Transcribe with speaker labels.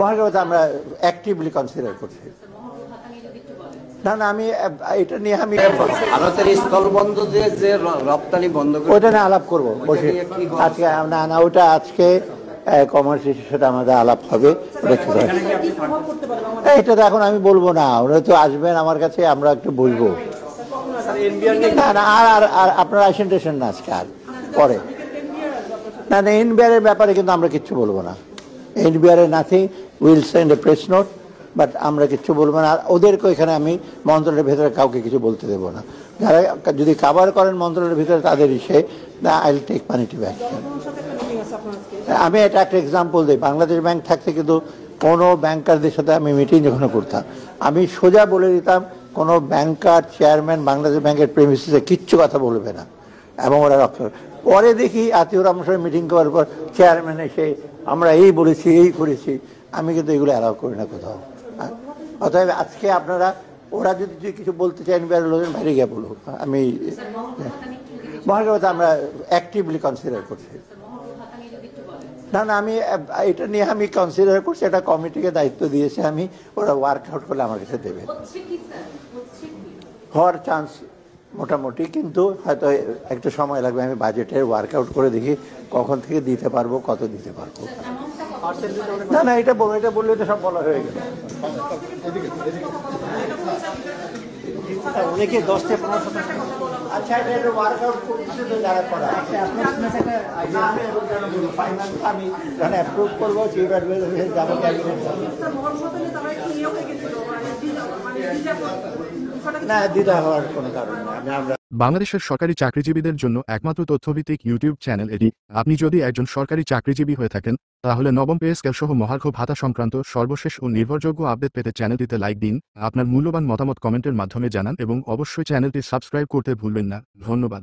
Speaker 1: মহার্ঘ আমরা actively consider করছি। না না, আমি এটা নিয়ে আমি
Speaker 2: ভারতের স্থলবন্দরে যে রপ্তানি বন্ধ করে
Speaker 1: ওইটা নিয়ে আলাপ করবো বসে আজকে। না না, ওটা আজকে কমার্সের সাথে আমাদের আলাপ হবে। এটা তো এখন আমি বলবো না, ওরা তো আসবেন আমার কাছে, আমরা একটু বলবো। না না, আর আপনার আসেন টেশন না আজকে, আর পরে। না না, এনবিআর ব্যাপারে কিন্তু আমরা কিচ্ছু বলবো না। NBR nothing, will send A press note, but আমরা কিচ্ছু বলবো না। আর ওদেরকে এখানে আমি মন্ত্রণালয়ের ভেতরে কাউকে কিছু বলতে দেবো না। যারা যদি কাভার করেন মন্ত্রণালয়ের ভিতরে তাদেরই say I will take পানিটিভ action. আমি এটা একটা এক্সাম্পল দিই, বাংলাদেশ ব্যাংক থাকতে কিন্তু কোনো ব্যাংকারদের সাথে আমি মিটিং যখন করতাম আমি সোজা বলে দিতাম কোনো ব্যাংকার চেয়ারম্যান বাংলাদেশ ব্যাংকের প্রেমিসিসে কিচ্ছু কথা বলবে না, এবং ওরা রক্ষা। পরে দেখি আত্মীয়রা আমার সঙ্গে মিটিং করার পর চেয়ারম্যান এসে আমরা এই বলেছি, এই করেছি। আমি কিন্তু এগুলো অ্যালাউ করি না কোথাও। অতএব আজকে আপনারা, ওরা যদি কিছু বলতে চান বাইরে গিয়ে বলুক। আমি মহার্ঘ আমরা অ্যাক্টিভলি কনসিডার করছি। না না, আমি এটা নিয়ে আমি কনসিডার করছি, এটা কমিটিকে দায়িত্ব দিয়েছে আমি, ওরা ওয়ার্কআউট করলে আমার কাছে দেবে। হওয়ার চান্স মোটামুটি, কিন্তু হয়তো একটু সময় লাগবে। আমি বাজেটের ওয়ার্কআউট করে দেখি কখন থেকে দিতে পারবো, কত দিতে পারবো। না না, এটা বললে তো সব বলা হয়ে গেল।
Speaker 3: অনেকে 10 থেকে 15%।
Speaker 1: আচ্ছা, এটা ওয়ার্কআউট করতেছে তো যারা করা। আমি যখন অ্যাপ্রুভ করবো চিফ অ্যাডভাইজার যাবো, ক্যাবিনেট না দ্বিধা হওয়ার কোনো কারণ নেই। আমরা
Speaker 4: বাংলাদেশের সরকারি চাকরিজীবীদের জন্য একমাত্র তথ্যভিত্তিক ইউটিউব চ্যানেল এটি। আপনি যদি একজন সরকারি চাকরিজীবী হয়ে থাকেন তাহলে নবম পে স্কেল সহ মহার্ঘ ভাতা সংক্রান্ত সর্বশেষ ও নির্ভরযোগ্য আপডেট পেতে চ্যানেলটিতে লাইক দিন, আপনার মূল্যবান মতামত কমেন্টের মাধ্যমে জানান এবং অবশ্যই চ্যানেলটি সাবস্ক্রাইব করতে ভুলবেন না। ধন্যবাদ।